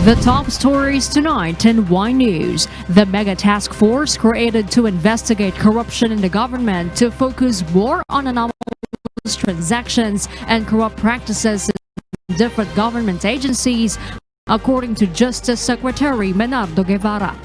The top stories tonight in Y News. The mega task force created to investigate corruption in the government to focus more on anomalous transactions and corrupt practices in different government agencies, according to Justice Secretary Menardo Guevara.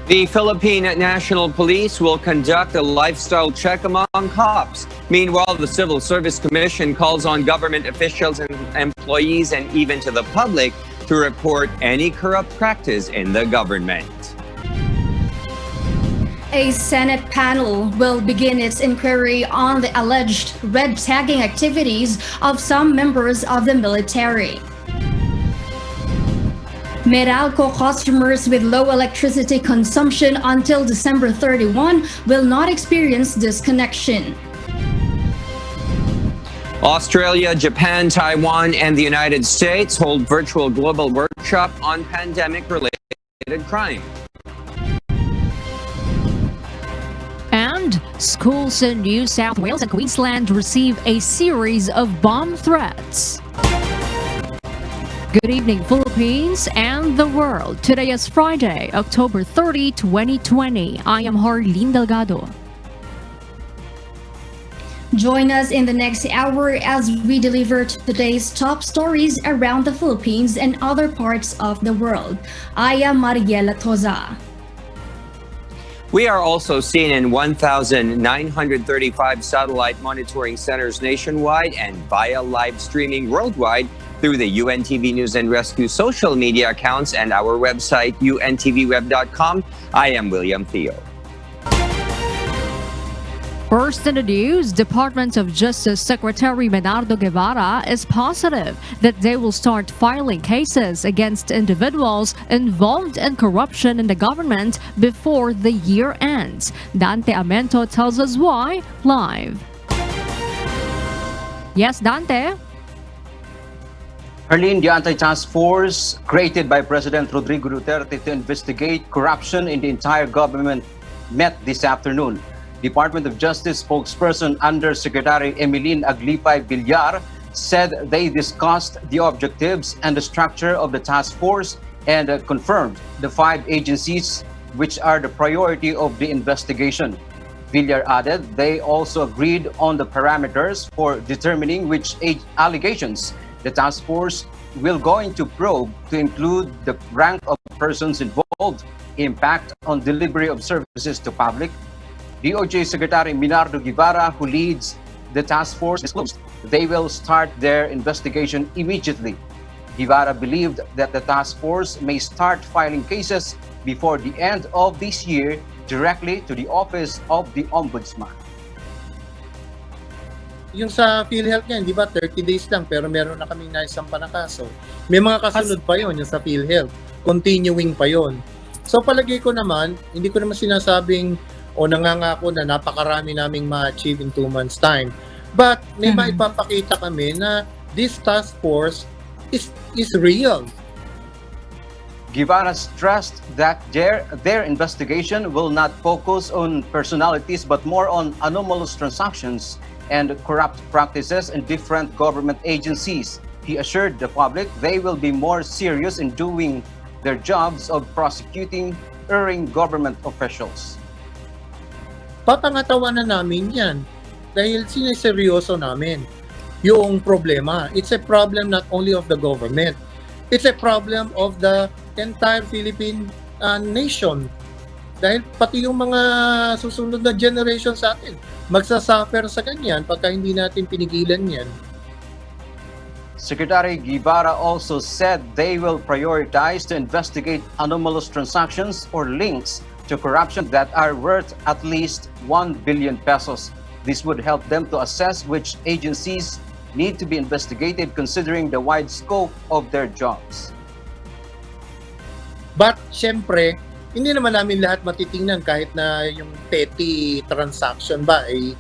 The Philippine National Police will conduct a lifestyle check among cops. Meanwhile, the Civil Service Commission calls on government officials and employees and even to the public to report any corrupt practice in the government. A Senate panel will begin its inquiry on the alleged red tagging activities of some members of the military. Meralco customers with low electricity consumption until December 31 will not experience disconnection. Australia, Japan, Taiwan, and the United States hold virtual global workshop on pandemic-related crime. And schools in New South Wales and Queensland receive a series of bomb threats. Good evening, Philippines and the world. Today is Friday, October 30, 2020. I am Harleen Delgado. Join us in the next hour as we deliver today's top stories around the Philippines and other parts of the world. I am Mariela Toza. We are also seen in 1,935 satellite monitoring centers nationwide and via live streaming worldwide through the UNTV News and Rescue social media accounts and our website, untvweb.com. I am William Theo. First in the news, Department of Justice Secretary Menardo Guevara is positive that they will start filing cases against individuals involved in corruption in the government before the year ends. Dante Amento tells us why live. Yes, Dante? Harleen, the anti-task force created by President Rodrigo Duterte to investigate corruption in the entire government met this afternoon. Department of Justice spokesperson Undersecretary Emeline Aglipay Villar said they discussed the objectives and the structure of the task force and confirmed the 5 agencies which are the priority of the investigation. Villar added they also agreed on the parameters for determining which allegations the task force will going to probe, to include the rank of persons involved, impact on delivery of services to public. DOJ Secretary Menardo Guevara, who leads the task force, disclosed they will start their investigation immediately. Guevara believed that the task force may start filing cases before the end of this year directly to the Office of the Ombudsman. Yung sa PhilHealth niyan, di ba 30 days lang pero meron na kaming naisampa na kaso. May mga kasunod pa yon yung sa PhilHealth. Continuing pa yon. So palagi ko naman, hindi ko naman sinasabing o nangangako na napakarami naming ma-achieve in 2 months time. But may maipapakita kami na this task force is real. Guevara stressed that their investigation will not focus on personalities but more on anomalous transactions and corrupt practices in different government agencies. He assured the public they will be more serious in doing their jobs of prosecuting erring government officials. Papangatawan na namin yan dahil sineseryoso namin yung problema. It's a problem not only of the government, it's a problem of the entire Philippine nation. Dahil pati yung mga susunod na generation sa atin, magsasuffer sa ganyan pagka hindi natin pinigilan yan. Secretary Guevara also said they will prioritize to investigate anomalous transactions or links to corruption that are worth at least 1 billion pesos. This would help them to assess which agencies need to be investigated considering the wide scope of their jobs. But syempre, hindi naman namin lahat matitingnan kahit na yung petty transaction ba ay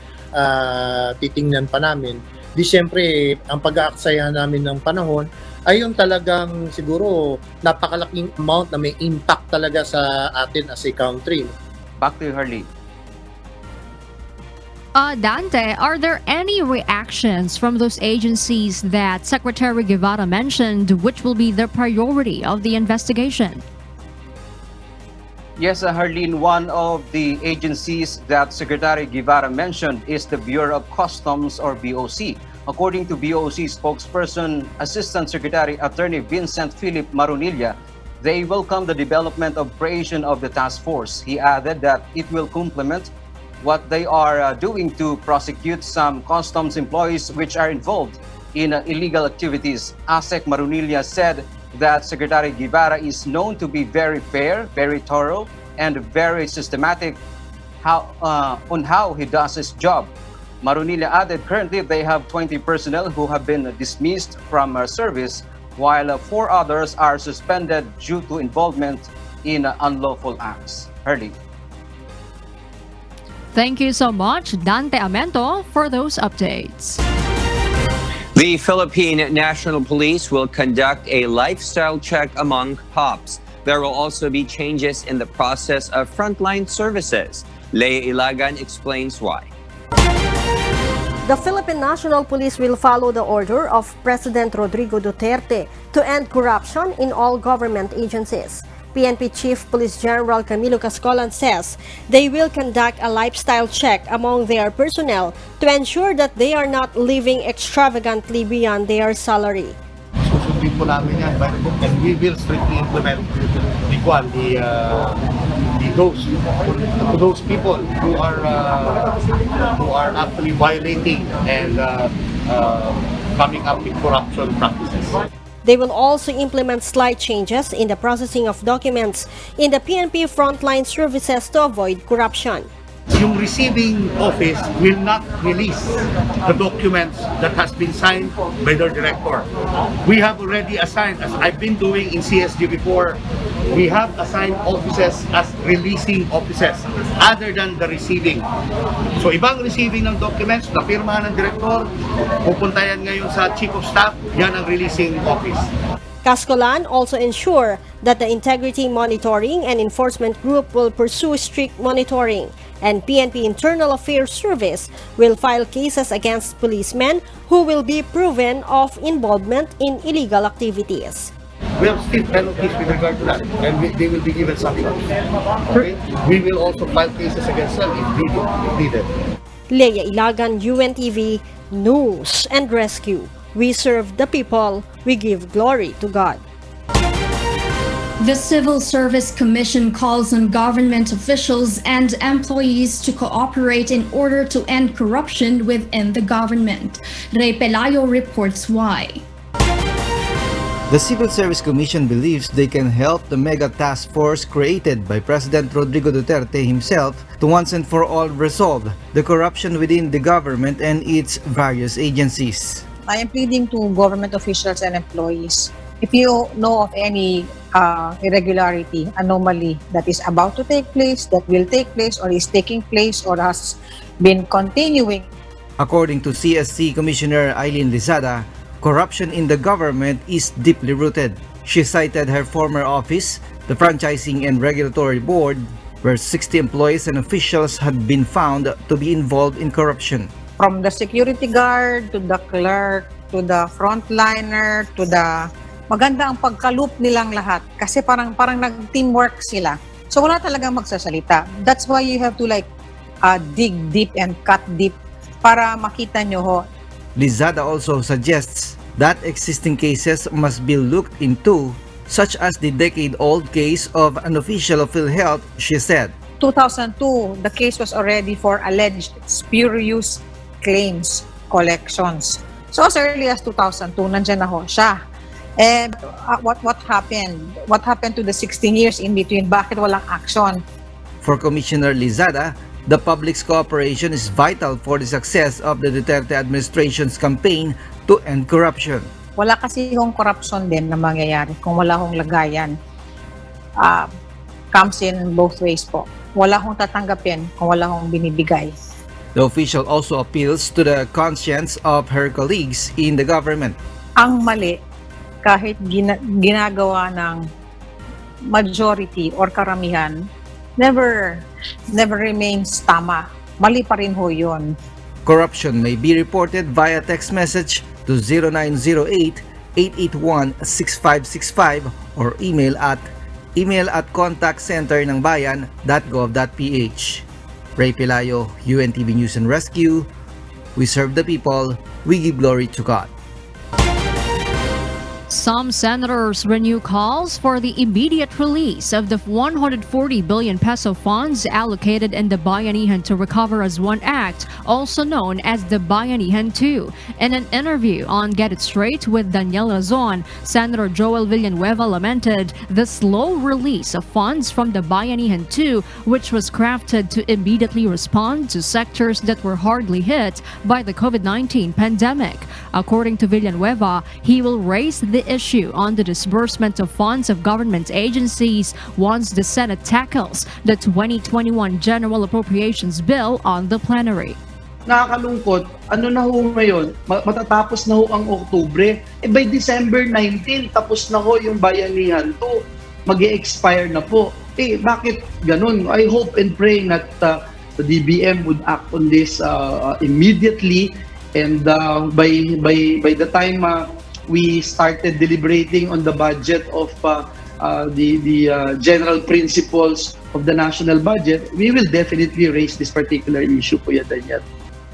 titingnan pa namin. Di syempre, ang pag-aaksaya namin ng panahon ay yung talagang siguro napakalaking amount na may impact talaga sa atin as a country. Back to you, Harley. Dante, are there any reactions from those agencies that Secretary Guevara mentioned, which will be the priority of the investigation? Yes, Harleen, one of the agencies that Secretary Guevara mentioned is the Bureau of Customs, or BOC. According to BOC spokesperson, Assistant Secretary Attorney Vincent Philip Marunilla, they welcome the development of creation of the task force. He added that it will complement what they are doing to prosecute some customs employees which are involved in illegal activities. ASEC Marunilla said that Secretary Guevara is known to be very fair, very thorough, and very systematic on how he does his job. Marunilla added currently they have 20 personnel who have been dismissed from service, while 4 others are suspended due to involvement in unlawful acts. Hurley. Thank you so much, Dante Amento, for those updates. The Philippine National Police will conduct a lifestyle check among cops. There will also be changes in the process of frontline services. Leia Ilagan explains why. The Philippine National Police will follow the order of President Rodrigo Duterte to end corruption in all government agencies. PNP Chief Police General Camilo Cascolan says they will conduct a lifestyle check among their personnel to ensure that they are not living extravagantly beyond their salary. Susundin po namin yan, and we will strictly implement those people who are actually violating and coming up with corruption practices. They will also implement slight changes in the processing of documents in the PNP frontline services to avoid corruption. Yung receiving office will not release the documents that has been signed by their director. We have already assigned, as I've been doing in CSG before, we have assigned offices as releasing offices other than the receiving. So ibang receiving ng documents na pirmahan ng director, pupunta yan ngayon sa Chief of Staff, yan ang releasing office. Cascolan also ensure that the Integrity Monitoring and Enforcement Group will pursue strict monitoring, and PNP Internal Affairs Service will file cases against policemen who will be proven of involvement in illegal activities. We have still penalties with regard to that, and they will be given sanctions. Okay? We will also file cases against them if needed. Leia Ilagan, UNTV, News and Rescue. We serve the people, we give glory to God. The Civil Service Commission calls on government officials and employees to cooperate in order to end corruption within the government. Ray Pelayo reports why. The Civil Service Commission believes they can help the mega task force created by President Rodrigo Duterte himself to once and for all resolve the corruption within the government and its various agencies. I am pleading to government officials and employees. If you know of any irregularity, anomaly that is about to take place, that will take place, or is taking place, or has been continuing. According to CSC Commissioner Eileen Lizada, corruption in the government is deeply rooted. She cited her former office, the Franchising and Regulatory Board, where 60 employees and officials had been found to be involved in corruption. From the security guard, to the clerk, to the frontliner, to the... Maganda ang pagka-loop nilang lahat kasi parang nag-teamwork sila. So wala talagang magsasalita. That's why you have to dig deep and cut deep para makita nyo ho. Lizada also suggests that existing cases must be looked into, such as the decade-old case of an official of PhilHealth, she said. 2002, the case was already for alleged spurious claims collections. So as early as 2002, nandyan na ho siya. And what happened? What happened to the 16 years in between? Bakit walang action? For Commissioner Lizada, the public's cooperation is vital for the success of the Duterte administration's campaign to end corruption. Wala kasi yung corruption din na mangyayari kung wala hong lagayan. Comes in both ways po. Wala hong tatanggapin kung wala hong binibigay. The official also appeals to the conscience of her colleagues in the government. Ang mali, kahit ginagawa ng majority or karamihan, never remains tama. mali pa rin ho yun. Corruption may be reported via text message to 0908-881-6565 or email at contactcenter.ng-bayan.gov.ph. Ray Pelayo, UNTV News and Rescue. We serve the people, we give glory to God. Some senators renew calls for the immediate release of the 140 billion peso funds allocated in the Bayanihan to Recover as One Act, also known as the Bayanihan 2. In an interview on Get It Straight with Daniel Razon, Senator Joel Villanueva lamented the slow release of funds from the Bayanihan 2, which was crafted to immediately respond to sectors that were hardly hit by the COVID-19 pandemic. According to Villanueva, he will raise the issue on the disbursement of funds of government agencies once the Senate tackles the 2021 General Appropriations Bill on the plenary. Nakakalungkot, ano na ho ngayon, matatapos na ho ang Oktubre, by December 19, tapos na ho yung Bayanihan to, mag-e-expire na po. Bakit ganun? I hope and pray that the DBM would act on this immediately, and by the time we started deliberating on the budget of the general principles of the national budget, we will definitely raise this particular issue po yan, Daniel.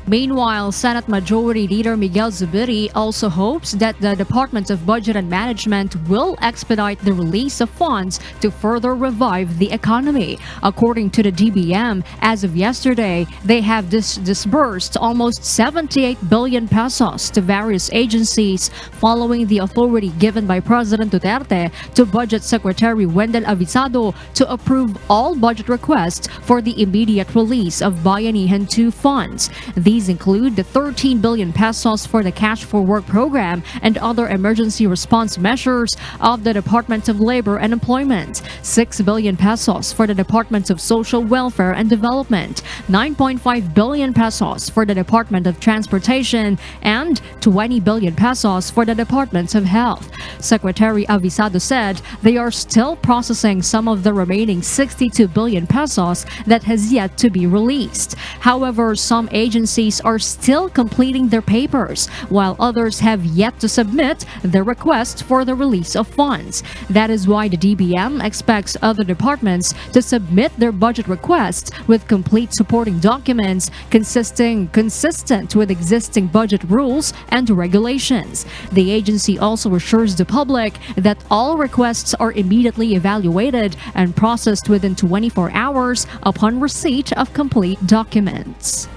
Meanwhile, Senate Majority Leader Miguel Zubiri also hopes that the Department of Budget and Management will expedite the release of funds to further revive the economy. According to the DBM, as of yesterday, they have disbursed almost 78 billion pesos to various agencies following the authority given by President Duterte to Budget Secretary Wendell Avisado to approve all budget requests for the immediate release of Bayanihan 2 funds. These include the 13 billion pesos for the Cash for Work program and other emergency response measures of the Department of Labor and Employment, 6 billion pesos for the Department of Social Welfare and Development, 9.5 billion pesos for the Department of Transportation, and 20 billion pesos for the Department of Health. Secretary Avisado said they are still processing some of the remaining 62 billion pesos that has yet to be released. However, some agencies are still completing their papers, while others have yet to submit their request for the release of funds. That is why the DBM expects other departments to submit their budget requests with complete supporting documents consistent with existing budget rules and regulations. The agency also assures the public that all requests are immediately evaluated and processed within 24 hours upon receipt of complete documents.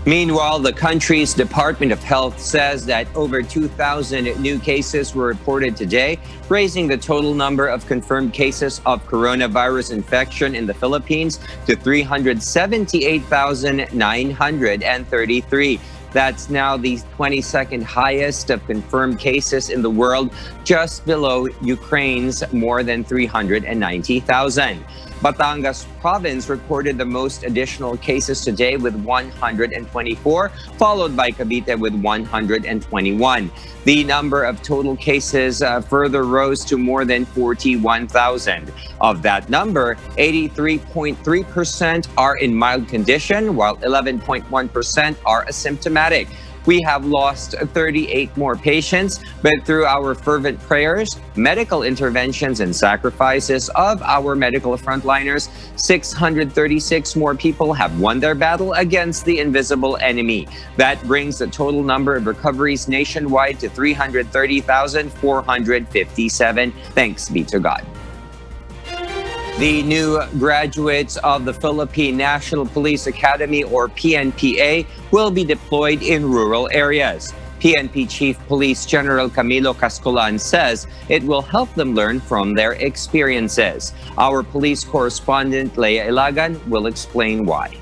Meanwhile, the country's Department of Health says that over 2,000 new cases were reported today, raising the total number of confirmed cases of coronavirus infection in the Philippines to 378,933. That's now the 22nd highest of confirmed cases in the world, just below Ukraine's more than 390,000. Batangas province recorded the most additional cases today with 124, followed by Cavite with 121. The number of total cases further rose to more than 41,000. Of that number, 83.3% are in mild condition, while 11.1% are asymptomatic. We have lost 38 more patients, but through our fervent prayers, medical interventions, and sacrifices of our medical frontliners, 636 more people have won their battle against the invisible enemy. That brings the total number of recoveries nationwide to 330,457. Thanks be to God. The new graduates of the Philippine National Police Academy, or PNPA, will be deployed in rural areas. PNP Chief Police General Camilo Cascolan says it will help them learn from their experiences. Our police correspondent Leia Ilagan will explain why.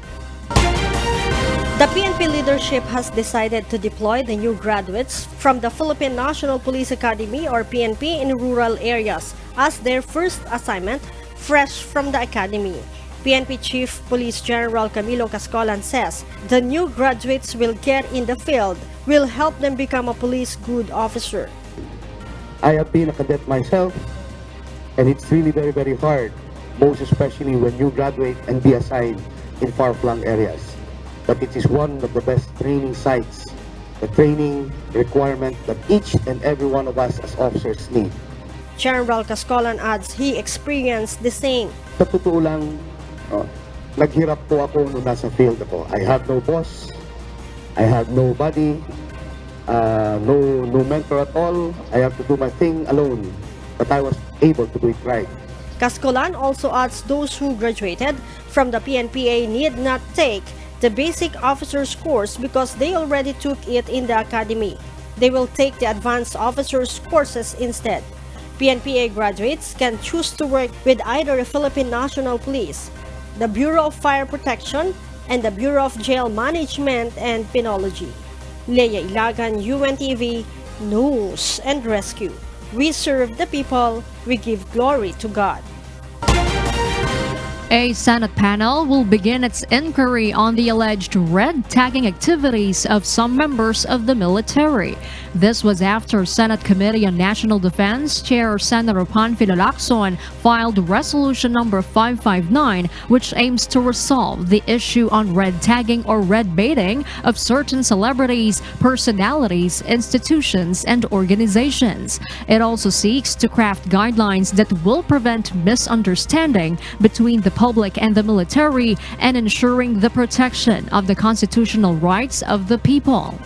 The PNP leadership has decided to deploy the new graduates from the Philippine National Police Academy, or PNP, in rural areas as their first assignment fresh from the academy. PNP Chief Police General Camilo Cascolan says the new graduates will get in the field, will help them become a police good officer. I have been a cadet myself, and it's really very, very hard, most especially when you graduate and be assigned in far-flung areas. But it is one of the best training sites, the training requirement that each and every one of us as officers need. General Cascolan adds he experienced the same. Sa totoo lang, naghirap po ako nung nasa field ako. I have no boss, I have nobody, no mentor at all. I have to do my thing alone, but I was able to do it right. Cascolan also adds those who graduated from the PNPA need not take the basic officers course because they already took it in the academy. They will take the advanced officers courses instead. PNPA graduates can choose to work with either the Philippine National Police, the Bureau of Fire Protection, and the Bureau of Jail Management and Penology. Leia Ilagan, UNTV, News and Rescue. We serve the people, we give glory to God. A Senate panel will begin its inquiry on the alleged red tagging activities of some members of the military. This was after Senate Committee on National Defense Chair Senator Panfilo Lacson filed Resolution number 559, which aims to resolve the issue on red tagging or red baiting of certain celebrities, personalities, institutions, and organizations. It also seeks to craft guidelines that will prevent misunderstanding between the public and the military and ensuring the protection of the constitutional rights of the people.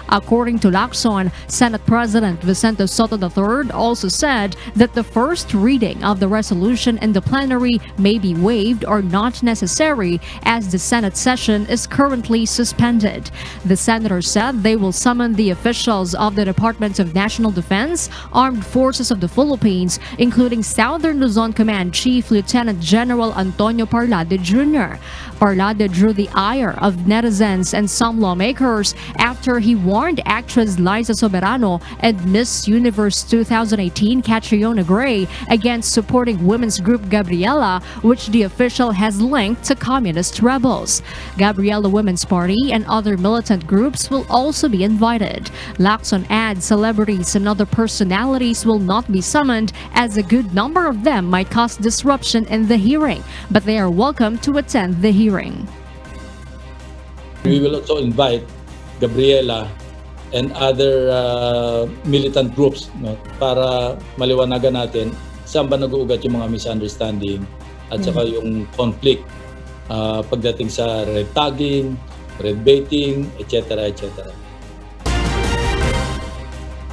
According to Lacson, Senate President Vicente Soto III also said that the first reading of the resolution in the plenary may be waived or not necessary as the Senate session is currently suspended. The senator said they will summon the officials of the Department of National Defense, Armed Forces of the Philippines, including Southern Luzon Command Chief Lieutenant General Antonio Parlade Jr. Parlade drew the ire of netizens and some lawmakers after he warned actress Liza Soberano and Miss Universe 2018 Catriona Gray against supporting women's group Gabriela, which the official has linked to communist rebels. Gabriela Women's Party and other militant groups will also be invited. Lacson adds celebrities and other personalities will not be summoned as a good number of them might cause disruption in the hearing, but they are welcome to attend the hearing. We will also invite Gabriela and other militant groups, no, para maliwanagan natin saan ba nag-uugat yung mga misunderstanding at saka yung conflict pagdating sa red tagging, red baiting, etc. etc.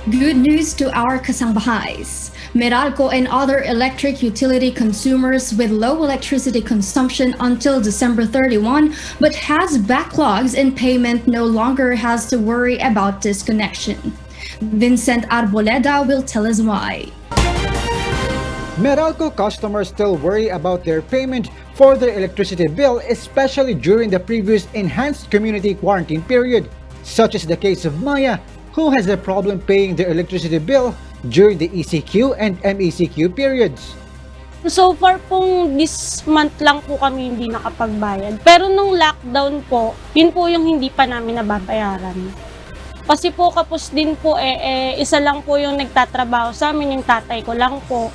Good news to our kasangbahays. Meralco and other electric utility consumers with low electricity consumption until December 31 but has backlogs in payment no longer has to worry about disconnection. Vincent Arboleda will tell us why. Meralco customers still worry about their payment for their electricity bill, especially during the previous enhanced community quarantine period, such as the case of Maya, who has a problem paying their electricity bill during the ECQ and MECQ periods. So far pong this month lang po kami hindi nakapagbayad. Pero nung lockdown po, yun po yung hindi pa namin nababayaran. Kasi po kapos din po isa lang po yung nagtatrabaho sa amin, yung tatay ko lang po.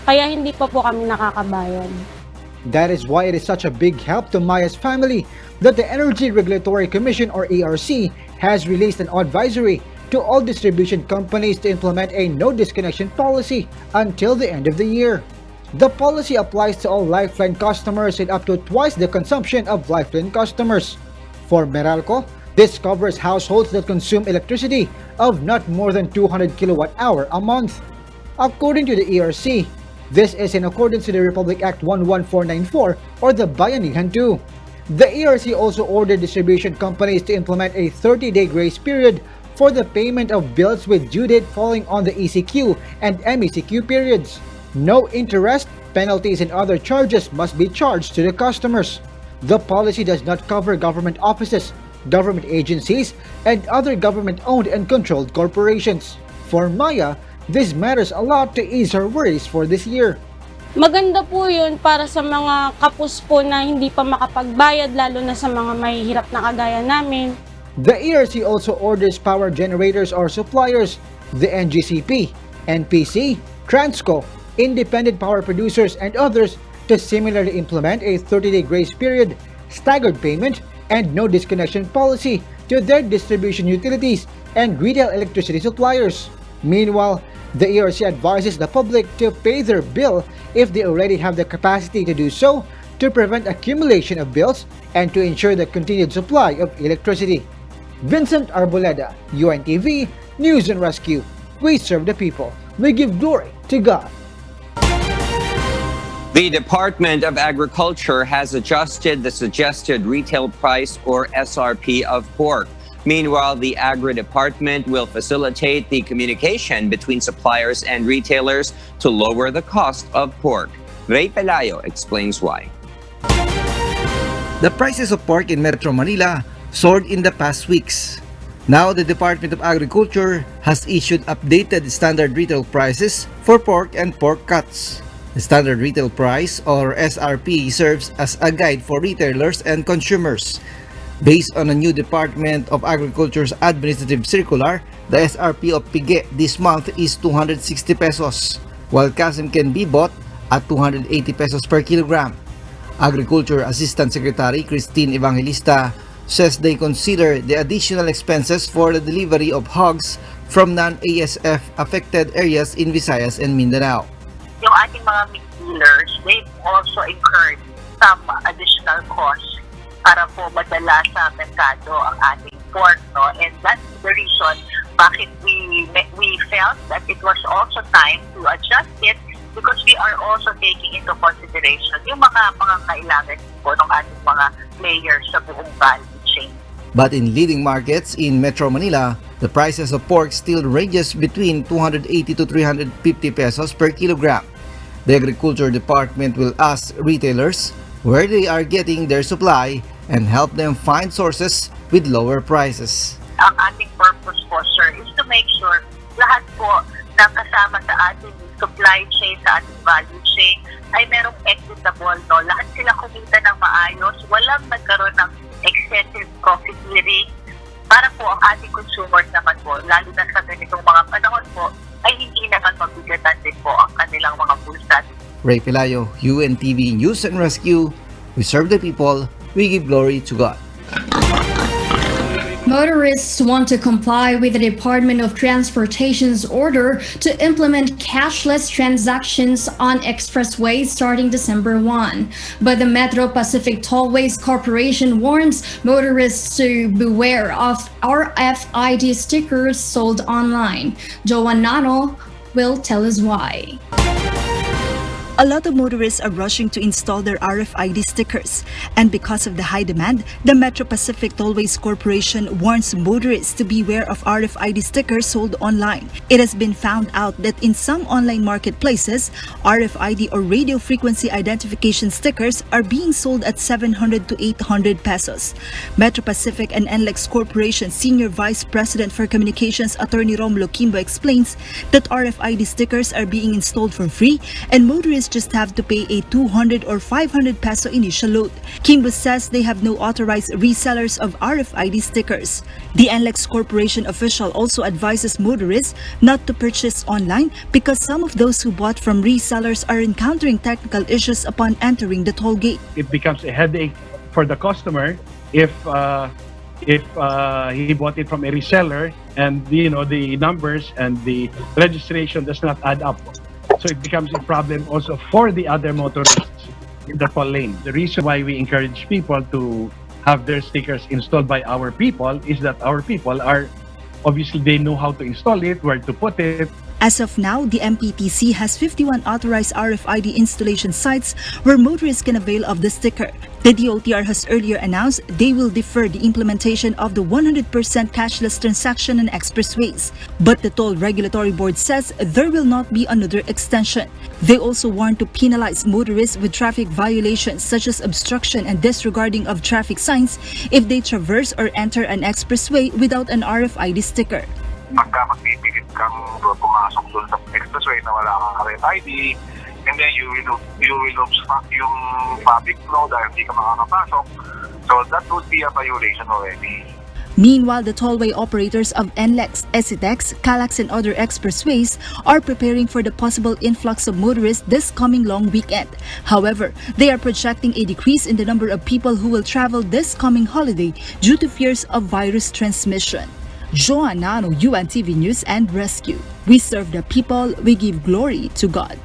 Kaya hindi pa po kami nakakabayad. That is why it is such a big help to Maya's family that the Energy Regulatory Commission or ERC has released an advisory to all distribution companies to implement a no disconnection policy until the end of the year. The policy applies to all Lifeline customers and up to twice the consumption of Lifeline customers. For Meralco, this covers households that consume electricity of not more than 200 kilowatt-hour a month. According to the ERC, this is in accordance to the Republic Act 11494 or the Bayanihan 2. The ERC also ordered distribution companies to implement a 30-day grace period for the payment of bills with due date falling on the ECQ and MECQ periods. No interest, penalties, and other charges must be charged to the customers. The policy does not cover government offices, government agencies, and other government-owned and controlled corporations. For Maya, this matters a lot to ease her worries for this year. Maganda po yun para sa mga kapos po na hindi pa makapagbayad, lalo na sa mga mahihirap na kagaya namin. The ERC also orders power generators or suppliers, the NGCP, NPC, Transco, independent power producers, and others to similarly implement a 30-day grace period, staggered payment, and no disconnection policy to their distribution utilities and retail electricity suppliers. Meanwhile, the ERC advises the public to pay their bill if they already have the capacity to do so to prevent accumulation of bills and to ensure the continued supply of electricity. Vincent Arboleda, UNTV, News and Rescue. We serve the people. We give glory to God. The Department of Agriculture has adjusted the suggested retail price or SRP of pork. Meanwhile, the Agri Department will facilitate the communication between suppliers and retailers to lower the cost of pork. Ray Pelayo explains why. The prices of pork in Metro Manila soared in the past weeks. Now, the Department of Agriculture has issued updated standard retail prices for pork and pork cuts. The standard retail price or SRP serves as a guide for retailers and consumers. Based on a new Department of Agriculture's administrative circular, the SRP of pige this month is 260 pesos, while kasim can be bought at 280 pesos per kilogram. Agriculture Assistant Secretary Christine Evangelista says they consider the additional expenses for the delivery of hogs from non-ASF affected areas in Visayas and Mindanao. Yung ating mga meat dealers, they've also incurred some additional costs para po madala sa merkado ang ating pork, no? And that's the reason bakit we felt that it was also time to adjust it because we are also taking into consideration yung mga kailangan po ng ating mga players sa buong value chain. But in leading markets in Metro Manila, the prices of pork still ranges between 280 to 350 pesos per kilogram. The Agriculture Department will ask retailers where they are getting their supply and help them find sources with lower prices. Ang ating purpose po, sir, is to make sure lahat po na kasama sa ating supply chain, sa ating value chain, ay merong equitable, no? Lahat sila kumita ng maayos, walang nagkaroon ng excessive profiteering para po ang ating consumers naman po, lalo na sa ganitong mga panahon po, ay hindi naman mabigatan din po ang kanilang mga bulsa. Ray Pelayo, UNTV News and Rescue. We serve the people. We give glory to God. Motorists want to comply with the Department of Transportation's order to implement cashless transactions on expressways starting December 1. But the Metro Pacific Tollways Corporation warns motorists to beware of RFID stickers sold online. Joan Nano will tell us why. A lot of motorists are rushing to install their RFID stickers, and because of the high demand, the Metro Pacific Tollways Corporation warns motorists to beware of RFID stickers sold online. It has been found out that in some online marketplaces, RFID or radio frequency identification stickers are being sold at 700 to 800 pesos. Metro Pacific and NLEX Corporation Senior Vice President for Communications Attorney Romulo Kimbo explains that RFID stickers are being installed for free and motorists just have to pay a 200 or 500 peso initial load. Kimbo says they have no authorized resellers of RFID stickers. The NLEX Corporation official also advises motorists not to purchase online because some of those who bought from resellers are encountering technical issues upon entering the toll gate. It becomes a headache for the customer if he bought it from a reseller and the numbers and the registration does not add up. So it becomes a problem also for the other motorists in the toll lane. The reason why we encourage people to have their stickers installed by our people is that our people are, obviously they know how to install it, where to put it. As of now, the MPTC has 51 authorized RFID installation sites where motorists can avail of the sticker. The DOTR has earlier announced they will defer the implementation of the 100% cashless transaction on expressways. But the Toll Regulatory Board says there will not be another extension. They also warn to penalize motorists with traffic violations such as obstruction and disregarding of traffic signs if they traverse or enter an expressway without an RFID sticker. Pagka magpipilit kang pumasok doon sa expressway na wala kang RFID, and then you will obstruct yung public flow dahil hindi ka makakapasok. So that would be a violation already. Meanwhile, the tollway operators of NLEX, SCTEX, CALAX and other expressways are preparing for the possible influx of motorists this coming long weekend. However, they are projecting a decrease in the number of people who will travel this coming holiday due to fears of virus transmission. Joanna, UNTV News and Rescue. We serve the people, we give glory to God.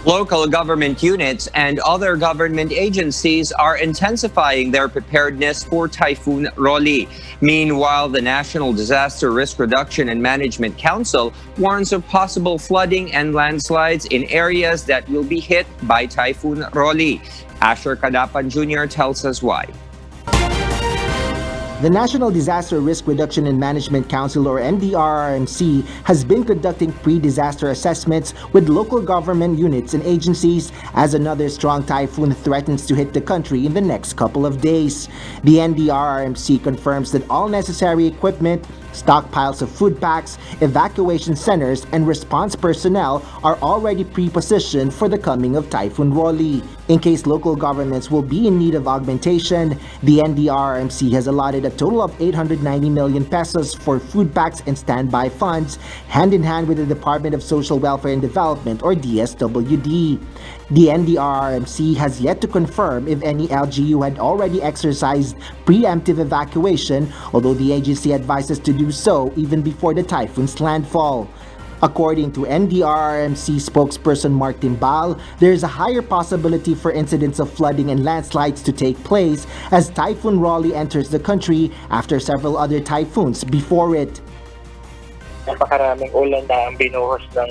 Local government units and other government agencies are intensifying their preparedness for Typhoon Raleigh. Meanwhile, the National Disaster Risk Reduction and Management Council warns of possible flooding and landslides in areas that will be hit by Typhoon Raleigh. Asher Kadapan Jr. tells us why. The National Disaster Risk Reduction and Management Council, or NDRRMC, has been conducting pre-disaster assessments with local government units and agencies as another strong typhoon threatens to hit the country in the next couple of days. The NDRRMC confirms that all necessary equipment, stockpiles of food packs, evacuation centers, and response personnel are already pre-positioned for the coming of Typhoon Raleigh. In case local governments will be in need of augmentation, the NDRRMC has allotted a total of 890 million pesos for food packs and standby funds, hand-in-hand with the Department of Social Welfare and Development, or DSWD. The NDRRMC has yet to confirm if any LGU had already exercised preemptive evacuation, although the agency advises to do so even before the typhoon's landfall. According to NDRRMC spokesperson Mark Timbal, there is a higher possibility for incidents of flooding and landslides to take place as Typhoon Raleigh enters the country after several other typhoons before it. Napakaraming ulan na ang binuhos ng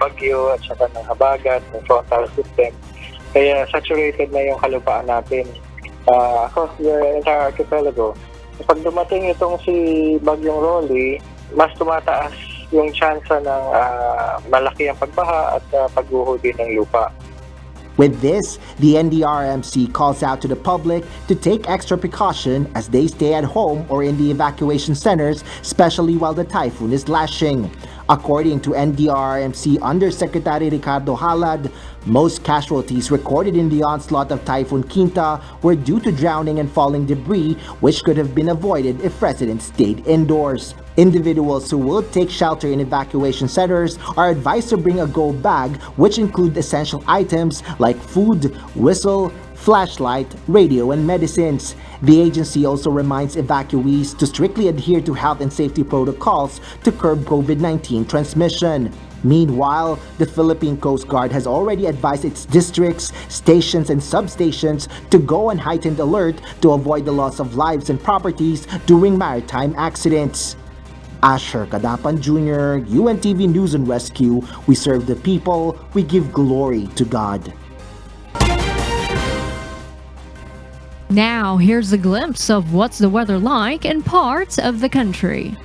bagyo at saka ng habagat, ng frontal system. Kaya saturated na yung kalupaan natin across the entire archipelago. Pag dumating itong si Bagyong Raleigh, mas tumataas yung chance ng malaki ang pagbaha at pagguho din ng lupa. With this, the NDRMC calls out to the public to take extra precaution as they stay at home or in the evacuation centers, especially while the typhoon is lashing. According to NDRMC Undersecretary Ricardo Halad, most casualties recorded in the onslaught of Typhoon Quinta were due to drowning and falling debris, which could have been avoided if residents stayed indoors. Individuals who will take shelter in evacuation centers are advised to bring a go bag, which include essential items like food, whistle, flashlight, radio, and medicines. The agency also reminds evacuees to strictly adhere to health and safety protocols to curb COVID-19 transmission. Meanwhile, the Philippine Coast Guard has already advised its districts, stations, and substations to go on heightened alert to avoid the loss of lives and properties during maritime accidents. Asher Kadapan Jr., UNTV News and Rescue. We serve the people, we give glory to God. Now, here's a glimpse of what's the weather like in parts of the country.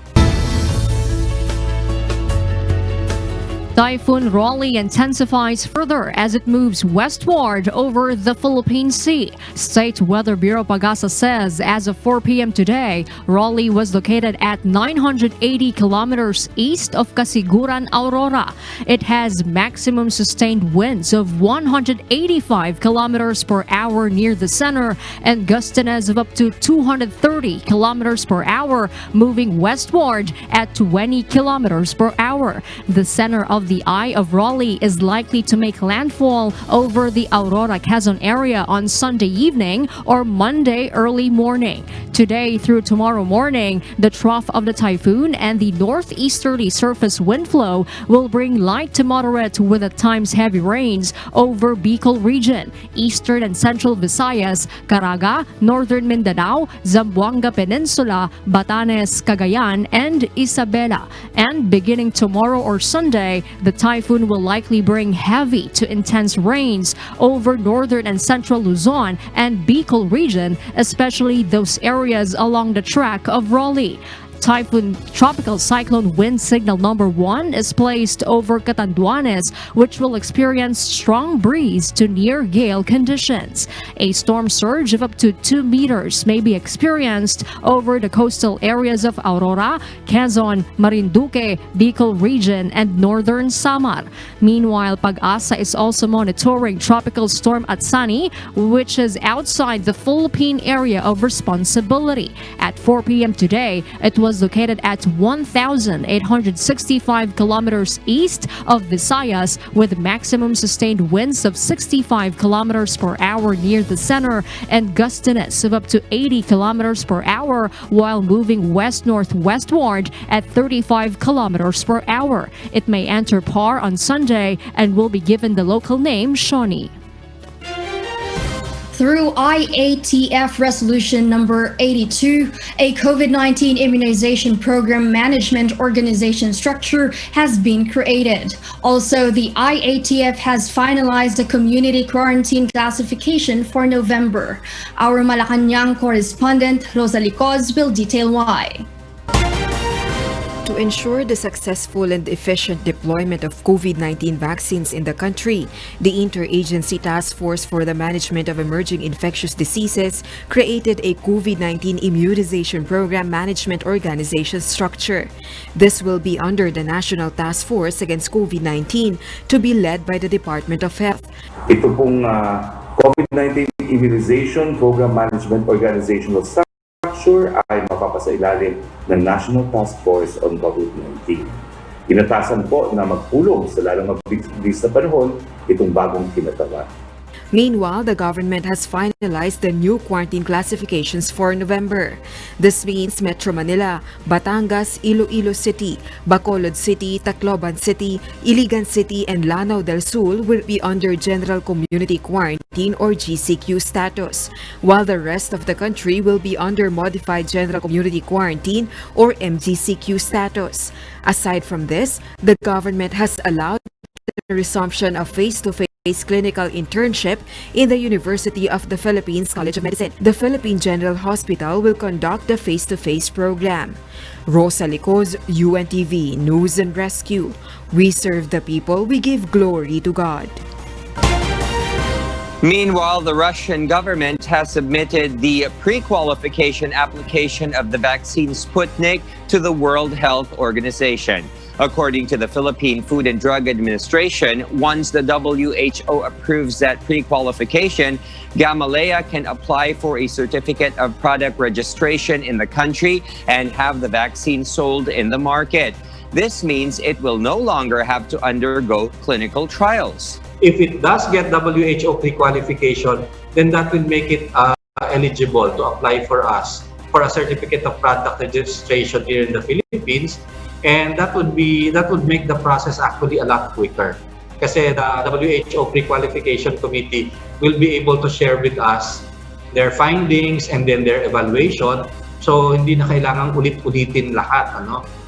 Typhoon Raleigh intensifies further as it moves westward over the Philippine Sea. State Weather Bureau Pagasa says as of 4 p.m. today, Raleigh was located at 980 kilometers east of Casiguran, Aurora. It has maximum sustained winds of 185 kilometers per hour near the center and gustiness of up to 230 kilometers per hour, moving westward at 20 kilometers per hour. The center of the eye of Raleigh is likely to make landfall over the Aurora, Quezon area on Sunday evening or Monday early morning. Today through tomorrow morning, the trough of the typhoon and the northeasterly surface wind flow will bring light to moderate with at times heavy rains over Bicol region, eastern and central Visayas, Caraga, northern Mindanao, Zamboanga Peninsula, Batanes, Cagayan, and Isabela. And beginning tomorrow or Sunday, the typhoon will likely bring heavy to intense rains over northern and central Luzon and Bicol region, especially those areas along the track of Raleigh. tropical cyclone wind signal number 1 is placed over Catanduanes, which will experience strong breeze to near gale conditions. A storm surge of up to 2 meters may be experienced over the coastal areas of Aurora, Quezon, Marinduque, Bicol region, and northern Samar. Meanwhile, Pag-asa is also monitoring Tropical Storm Atsani, which is outside the Philippine area of responsibility. At 4 p.m. today, it was located at 1,865 kilometers east of Visayas with maximum sustained winds of 65 kilometers per hour near the center and gustiness of up to 80 kilometers per hour while moving west-northwestward at 35 kilometers per hour. It may enter PAR on Sunday and will be given the local name Shawnee. Through IATF Resolution Number 82, a COVID-19 immunization program management organization structure has been created. Also, the IATF has finalized a community quarantine classification for November. Our Malacanang correspondent, Rosalie Coz, will detail why. To ensure the successful and efficient deployment of COVID-19 vaccines in the country, the Interagency Task Force for the Management of Emerging Infectious Diseases created a COVID-19 Immunization Program Management Organization structure. This will be under the National Task Force Against COVID-19 to be led by the Department of Health. Ito pong COVID-19 Immunization Program Management Organizational structure ay mapapasailalim ng National Task Force on COVID-19. Inatasan po na magpulong sa lalong mabilis na panahon itong bagong kinatawa. Meanwhile, the government has finalized the new quarantine classifications for November. This means Metro Manila, Batangas, Iloilo City, Bacolod City, Tacloban City, Iligan City, and Lanao del Sur will be under General Community Quarantine or GCQ status, while the rest of the country will be under Modified General Community Quarantine or MGCQ status. Aside from this, the government has allowed the resumption of face-to-face clinical internship in the University of the Philippines College of Medicine. The Philippine General Hospital will conduct the face-to-face program. Rosa Licoz, UNTV News and Rescue. We serve the people, we give glory to God. Meanwhile, the Russian government has submitted the pre-qualification application of the vaccine Sputnik to the World Health Organization. According to the Philippine Food and Drug Administration, once the WHO approves that pre-qualification, Gamaleya can apply for a certificate of product registration in the country and have the vaccine sold in the market. This means it will no longer have to undergo clinical trials. If it does get WHO pre-qualification, then that will make it eligible to apply for us for a certificate of product registration here in the Philippines. And that would make the process actually a lot quicker. Kasi the WHO Pre-Qualification Committee will be able to share with us their findings and then their evaluation. So hindi na kailangang ulit-ulitin lahat.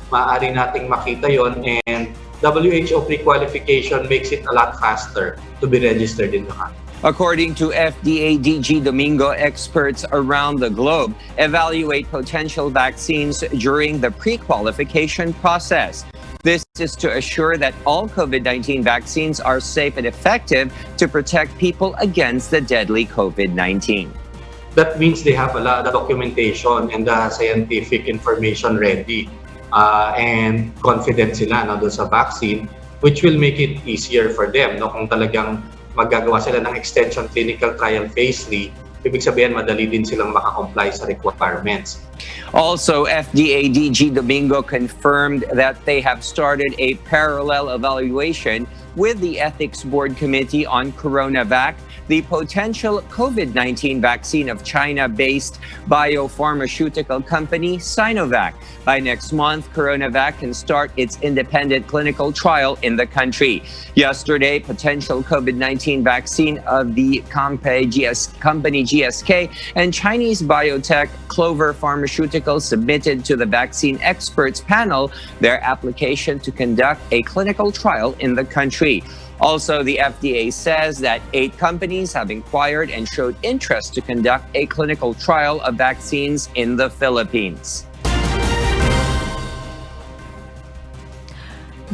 Maaari nating makita yon, and WHO Pre-Qualification makes it a lot faster to be registered in the country. According to FDA DG Domingo, experts around the globe evaluate potential vaccines during the pre-qualification process. This is to assure that all COVID-19 vaccines are safe and effective to protect people against the deadly COVID-19. That means they have a lot of documentation and the scientific information ready and confident sila doon sa vaccine, which will make it easier for them. Kung talagang maggagawa sila ng extension clinical trial phase 3, ibig sabihin madali din silang makakomply sa requirements. Also, FDA DG Domingo confirmed that they have started a parallel evaluation with the Ethics Board Committee on CoronaVac, the potential COVID-19 vaccine of China-based biopharmaceutical company Sinovac. By next month, CoronaVac can start its independent clinical trial in the country. Yesterday, potential COVID-19 vaccine of the company GSK and Chinese biotech Clover Pharmaceuticals submitted to the vaccine experts panel their application to conduct a clinical trial in the country. Also, the FDA says that 8 companies have inquired and showed interest to conduct a clinical trial of vaccines in the Philippines.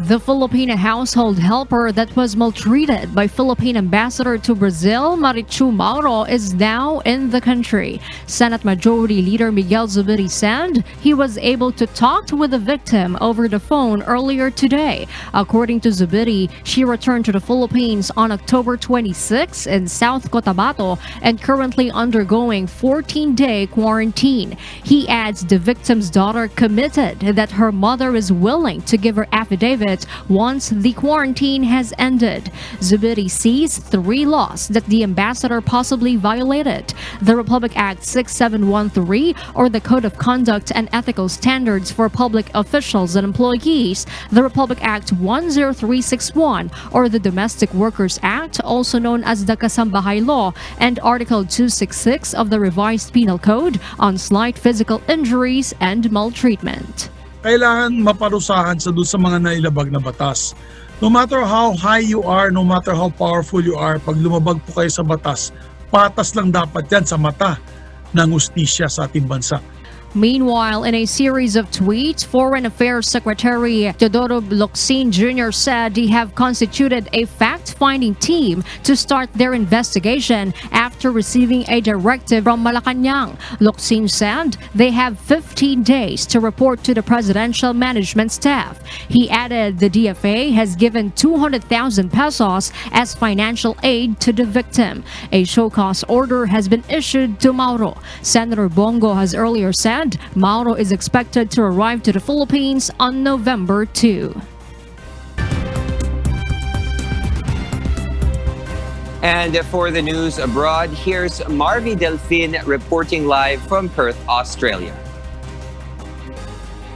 The Filipino household helper that was maltreated by Philippine ambassador to Brazil, Marichu Mauro, is now in the country. Senate Majority Leader Miguel Zubiri said he was able to talk with the victim over the phone earlier today. According to Zubiri, she returned to the Philippines on October 26 in South Cotabato and currently undergoing 14-day quarantine. He adds the victim's daughter committed that her mother is willing to give her affidavit once the quarantine has ended. Zubiri sees 3 laws that the ambassador possibly violated: the Republic Act 6713, or the Code of Conduct and Ethical Standards for Public Officials and Employees, the Republic Act 10361, or the Domestic Workers Act, also known as the Kasambahay Law, and Article 266 of the Revised Penal Code on slight physical injuries and maltreatment. Kailangan maparusahan sa doon sa mga nailabag na batas. No matter how high you are, no matter how powerful you are, pag lumabag po kayo sa batas, patas lang dapat yan sa mata ng hustisya sa ating bansa. Meanwhile, in a series of tweets, Foreign Affairs Secretary Teodoro Locsin Jr. said they have constituted a fact-finding team to start their investigation after receiving a directive from Malacanang. Locsin said they have 15 days to report to the presidential management staff. He added the DFA has given 200,000 pesos as financial aid to the victim. A show-cause order has been issued to Mauro. Senator Bongo has earlier said Mauro is expected to arrive to the Philippines on November 2. And for the news abroad, here's Marvy Delphine reporting live from Perth, Australia.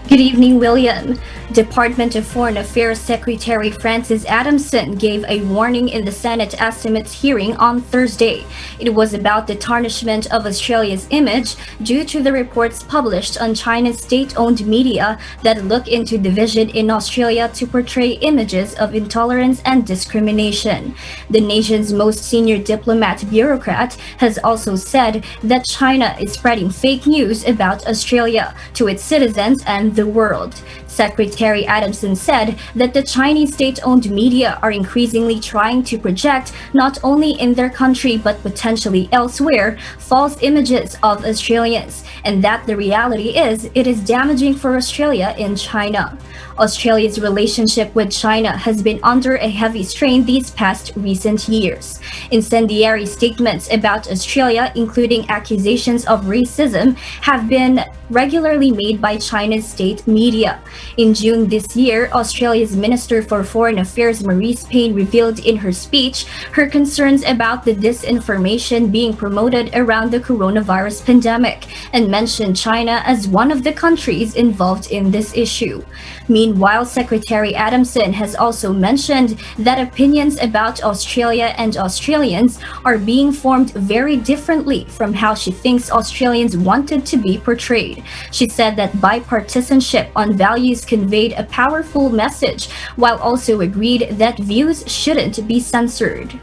Good evening, William. Department of Foreign Affairs Secretary Francis Adamson gave a warning in the Senate estimates hearing on Thursday. It was about the tarnishment of Australia's image due to the reports published on China's state-owned media that look into division in Australia to portray images of intolerance and discrimination. The nation's most senior diplomat bureaucrat has also said that China is spreading fake news about Australia to its citizens and the world. Secretary Adamson said that the Chinese state-owned media are increasingly trying to project, not only in their country but potentially elsewhere, false images of Australians, and that the reality is it is damaging for Australia in China. Australia's relationship with China has been under a heavy strain these past recent years. Incendiary statements about Australia, including accusations of racism, have been regularly made by China's state media. In June this year, Australia's Minister for Foreign Affairs Marise Payne revealed in her speech her concerns about the disinformation being promoted around the coronavirus pandemic and mentioned China as one of the countries involved in this issue. Meanwhile, Secretary Adamson has also mentioned that opinions about Australia and Australians are being formed very differently from how she thinks Australians wanted to be portrayed. She said that bipartisanship on values conveyed a powerful message, while also agreed that views shouldn't be censored.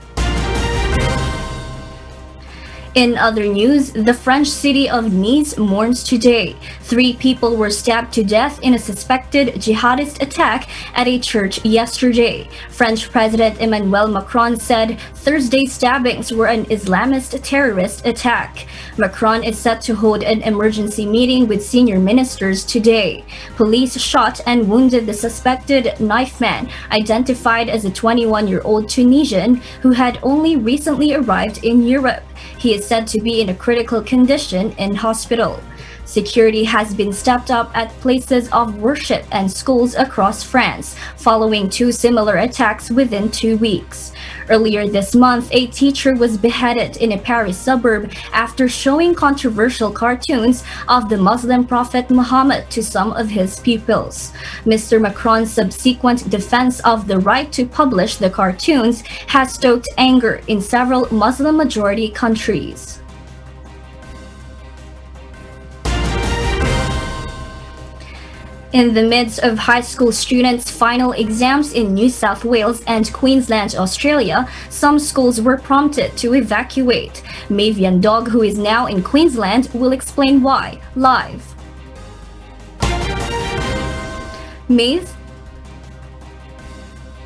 In other news, the French city of Nice mourns today. 3 people were stabbed to death in a suspected jihadist attack at a church yesterday. French President Emmanuel Macron said Thursday's stabbings were an Islamist terrorist attack. Macron is set to hold an emergency meeting with senior ministers today. Police shot and wounded the suspected knife man, identified as a 21-year-old Tunisian who had only recently arrived in Europe. He is said to be in a critical condition in hospital. Security has been stepped up at places of worship and schools across France, following 2 similar attacks within 2 weeks. Earlier this month, a teacher was beheaded in a Paris suburb after showing controversial cartoons of the Muslim prophet Muhammad to some of his pupils. Mr. Macron's subsequent defense of the right to publish the cartoons has stoked anger in several Muslim-majority countries. In the midst of high school students' final exams in New South Wales and Queensland, Australia, some schools were prompted to evacuate. Mavian Dog, who is now in Queensland, will explain why, live. Maeve?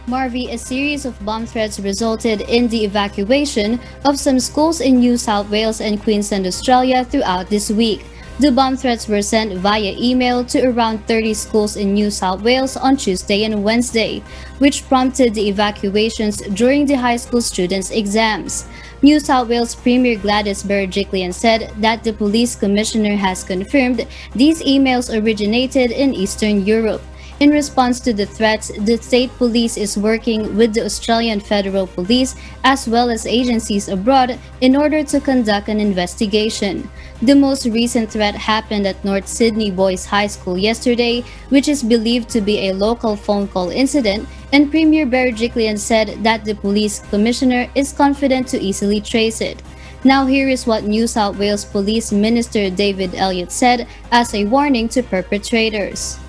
Marvy, a series of bomb threats resulted in the evacuation of some schools in New South Wales and Queensland, Australia throughout this week. The bomb threats were sent via email to around 30 schools in New South Wales on Tuesday and Wednesday, which prompted the evacuations during the high school students' exams. New South Wales Premier Gladys Berejiklian said that the police commissioner has confirmed these emails originated in Eastern Europe. In response to the threats, the state police is working with the Australian Federal Police as well as agencies abroad in order to conduct an investigation. The most recent threat happened at North Sydney Boys High School yesterday, which is believed to be a local phone call incident, and Premier Berejiklian said that the police commissioner is confident to easily trace it. Now here is what New South Wales Police Minister David Elliott said as a warning to perpetrators.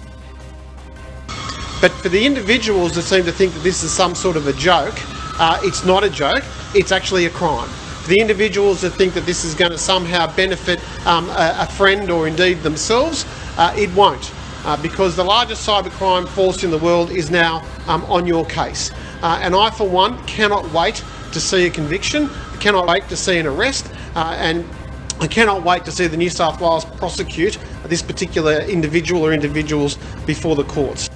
But for the individuals that seem to think that this is some sort of a joke, it's not a joke, it's actually a crime. For the individuals that think that this is going to somehow benefit a friend or indeed themselves, it won't. Because the largest cybercrime force in the world is now on your case. And I, for one, cannot wait to see a conviction, I cannot wait to see an arrest, and I cannot wait to see the New South Wales prosecute this particular individual or individuals before the courts.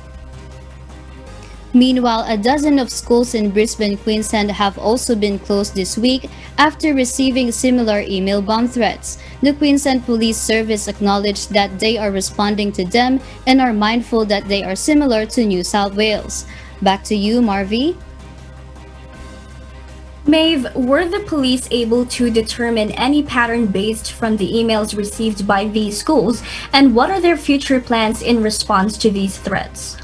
Meanwhile, a dozen of schools in Brisbane, Queensland have also been closed this week after receiving similar email bomb threats. The Queensland Police Service acknowledged that they are responding to them and are mindful that they are similar to New South Wales. Back to you, Marvy. Maeve, were the police able to determine any pattern based from the emails received by these schools, and what are their future plans in response to these threats?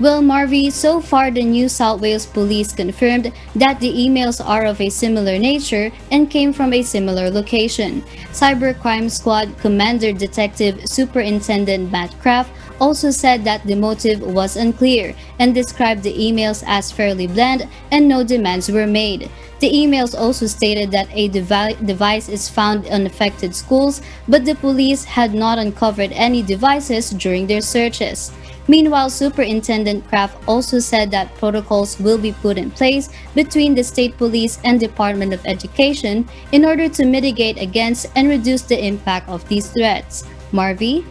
Well, Marvy, so far the New South Wales Police confirmed that the emails are of a similar nature and came from a similar location. Cybercrime Squad Commander Detective Superintendent Matt Kraft also said that the motive was unclear and described the emails as fairly bland and no demands were made. The emails also stated that a device is found on affected schools, but the police had not uncovered any devices during their searches. Meanwhile, Superintendent Kraft also said that protocols will be put in place between the State Police and Department of Education in order to mitigate against and reduce the impact of these threats. Marvy?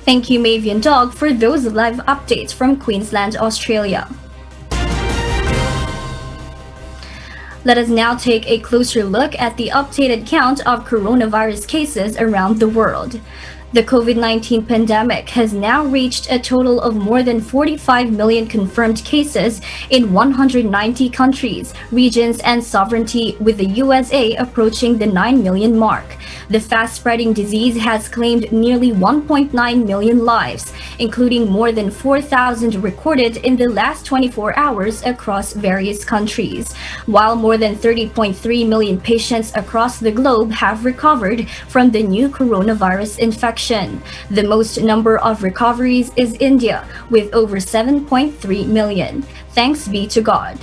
Thank you, Maeve and Dog, for those live updates from Queensland, Australia. Let us now take a closer look at the updated count of coronavirus cases around the world. The COVID-19 pandemic has now reached a total of more than 45 million confirmed cases in 190 countries, regions, and sovereignty, with the USA approaching the 9 million mark. The fast-spreading disease has claimed nearly 1.9 million lives, including more than 4,000 recorded in the last 24 hours across various countries, while more than 30.3 million patients across the globe have recovered from the new coronavirus infection. The most number of recoveries is India, with over 7.3 million. Thanks be to God.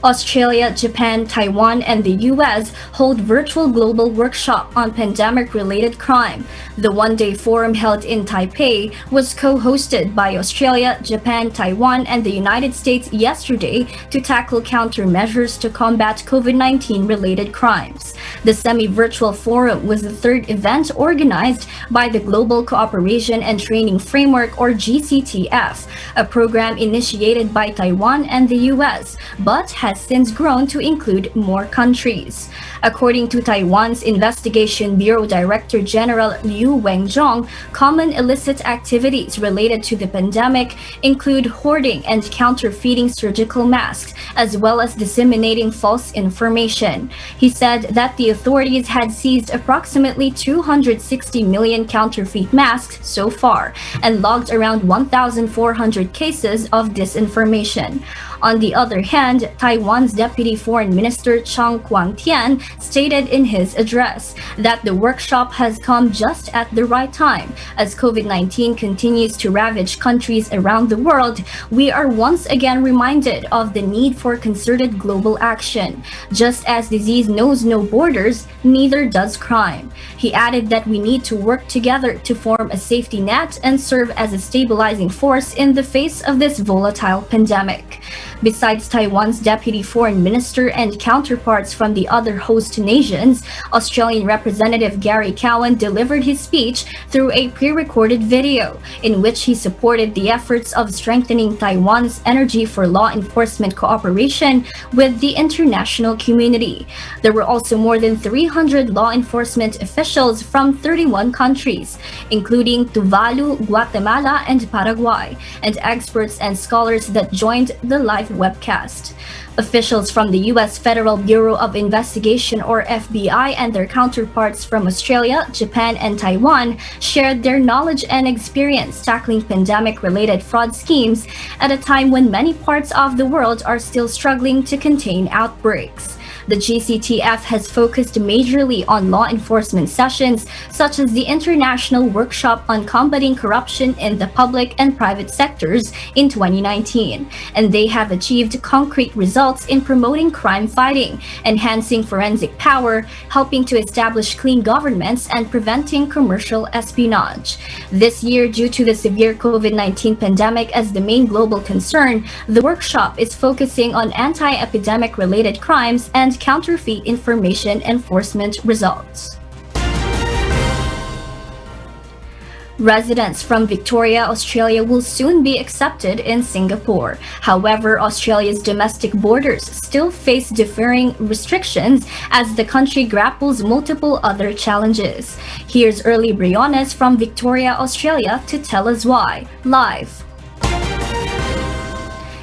Australia, Japan, Taiwan, and the US hold virtual global workshop on pandemic-related crime. The one-day forum held in Taipei was co-hosted by Australia, Japan, Taiwan, and the United States yesterday to tackle countermeasures to combat COVID-19 related crimes. The semi-virtual forum was the third event organized by the Global Cooperation and Training Framework, or GCTF, a program initiated by Taiwan and the US, but has since grown to include more countries. According to Taiwan's Investigation Bureau Director General Liu Wenzhong, common illicit activities related to the pandemic include hoarding and counterfeiting surgical masks, as well as disseminating false information. He said that the authorities had seized approximately 260 million counterfeit masks so far and logged around 1,400 cases of disinformation. On the other hand, Taiwan's Deputy Foreign Minister Chang Guangtian stated in his address that the workshop has come just at the right time. As COVID-19 continues to ravage countries around the world, we are once again reminded of the need for concerted global action. Just as disease knows no borders, neither does crime. He added that we need to work together to form a safety net and serve as a stabilizing force in the face of this volatile pandemic. Besides Taiwan's Deputy Foreign Minister and counterparts from the other host nations, Australian Representative Gary Cowan delivered his speech through a pre-recorded video in which he supported the efforts of strengthening Taiwan's energy for law enforcement cooperation with the international community. There were also more than 300 law enforcement officials from 31 countries, including Tuvalu, Guatemala, and Paraguay, and experts and scholars that joined the live webcast. Officials from the U.S. Federal Bureau of Investigation, or FBI, and their counterparts from Australia, Japan, and Taiwan shared their knowledge and experience tackling pandemic-related fraud schemes at a time when many parts of the world are still struggling to contain outbreaks. The GCTF has focused majorly on law enforcement sessions, such as the International Workshop on Combating Corruption in the Public and Private Sectors in 2019, and they have achieved concrete results in promoting crime fighting, enhancing forensic power, helping to establish clean governments, and preventing commercial espionage. This year, due to the severe COVID-19 pandemic as the main global concern, the workshop is focusing on anti-epidemic related crimes and counterfeit information enforcement results. Residents from Victoria, Australia will soon be accepted in Singapore. However, Australia's domestic borders still face differing restrictions as the country grapples multiple other challenges. Here's Early Briones from Victoria, Australia to tell us why. Live.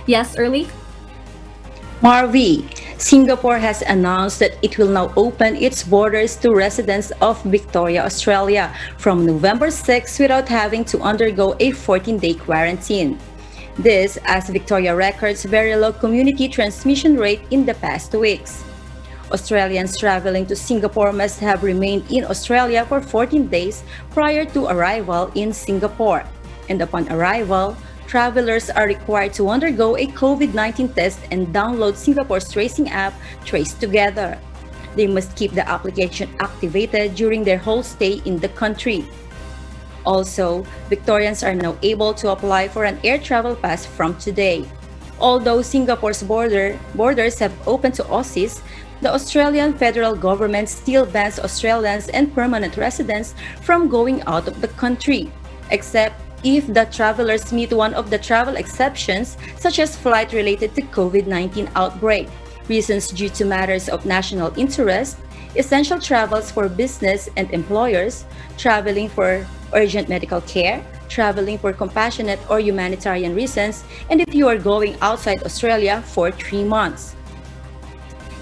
Yes, Early? Marvi, Singapore has announced that it will now open its borders to residents of Victoria, Australia from November 6 without having to undergo a 14-day quarantine. This as Victoria records very low community transmission rate in the past weeks. Australians traveling to Singapore must have remained in Australia for 14 days prior to arrival in Singapore. And upon arrival, travelers are required to undergo a COVID-19 test and download Singapore's tracing app, Trace Together. They must keep the application activated during their whole stay in the country. Also, Victorians are now able to apply for an air travel pass from today. Although Singapore's borders have opened to Aussies, the Australian federal government still bans Australians and permanent residents from going out of the country, except if the travelers meet one of the travel exceptions, such as flight related to COVID-19 outbreak, reasons due to matters of national interest, essential travels for business and employers, traveling for urgent medical care, traveling for compassionate or humanitarian reasons, and if you are going outside Australia for 3 months.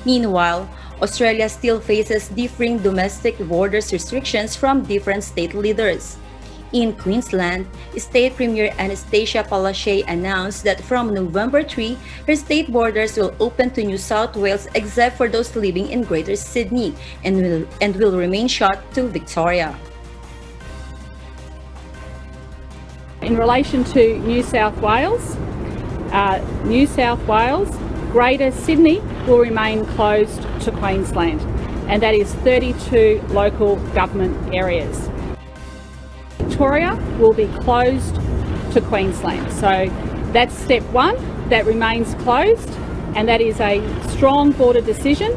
Meanwhile, Australia still faces differing domestic borders restrictions from different state leaders. In Queensland, State Premier Anastasia Palaszczuk announced that from November 3, her state borders will open to New South Wales except for those living in Greater Sydney and will remain shut to Victoria. In relation to New South Wales, Greater Sydney will remain closed to Queensland, and that is 32 local government areas. Victoria will be closed to Queensland. So that's step one, that remains closed, and that is a strong border decision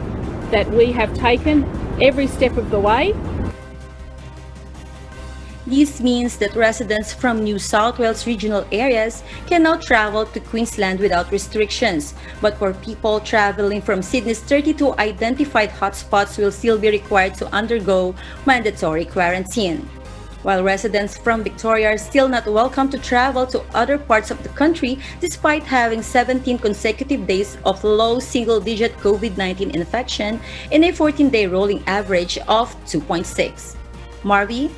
that we have taken every step of the way. This means that residents from New South Wales regional areas can now travel to Queensland without restrictions, but for people traveling from Sydney's 32 identified hotspots will still be required to undergo mandatory quarantine. While residents from Victoria are still not welcome to travel to other parts of the country despite having 17 consecutive days of low single-digit COVID-19 infection and a 14-day rolling average of 2.6. Marvi?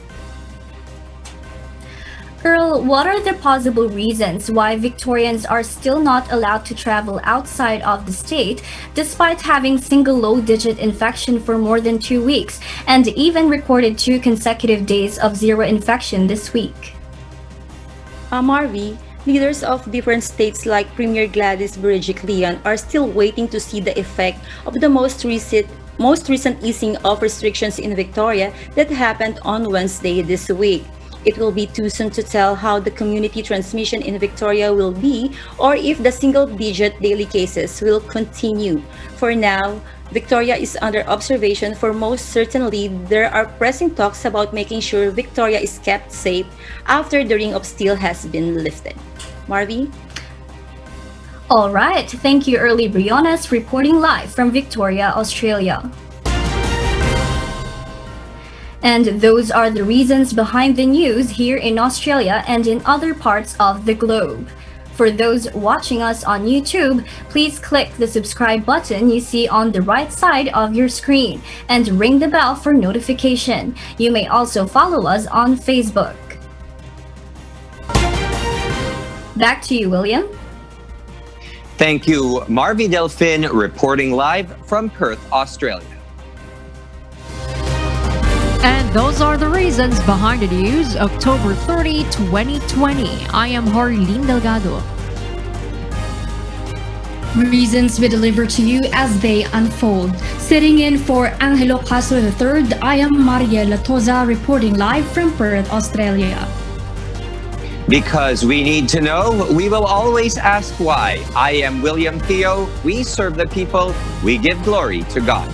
Earl, what are the possible reasons why Victorians are still not allowed to travel outside of the state despite having single low-digit infection for more than 2 weeks and even recorded 2 consecutive days of zero infection this week? Marvi, leaders of different states like Premier Gladys Berejiklian are still waiting to see the effect of the most recent easing of restrictions in Victoria that happened on Wednesday this week. It will be too soon to tell how the community transmission in Victoria will be or if the single-digit daily cases will continue. For now, Victoria is under observation, for most certainly there are pressing talks about making sure Victoria is kept safe after the Ring of Steel has been lifted. Marvi? All right, thank you, Early Briones, reporting live from Victoria, Australia. And those are the reasons behind the news here in Australia and in other parts of the globe. For those watching us on YouTube, please click the subscribe button you see on the right side of your screen and ring the bell for notification. You may also follow us on Facebook. Back to you, William. Thank you, Marvi Delfin, reporting live from Perth, Australia. And those are the reasons behind the news, October 30, 2020. I am Harleen Delgado. Reasons we deliver to you as they unfold. Sitting in for Angelo Castro III, I am Mariela Toza, reporting live from Perth, Australia. Because we need to know, we will always ask why. I am William Theo. We serve the people. We give glory to God.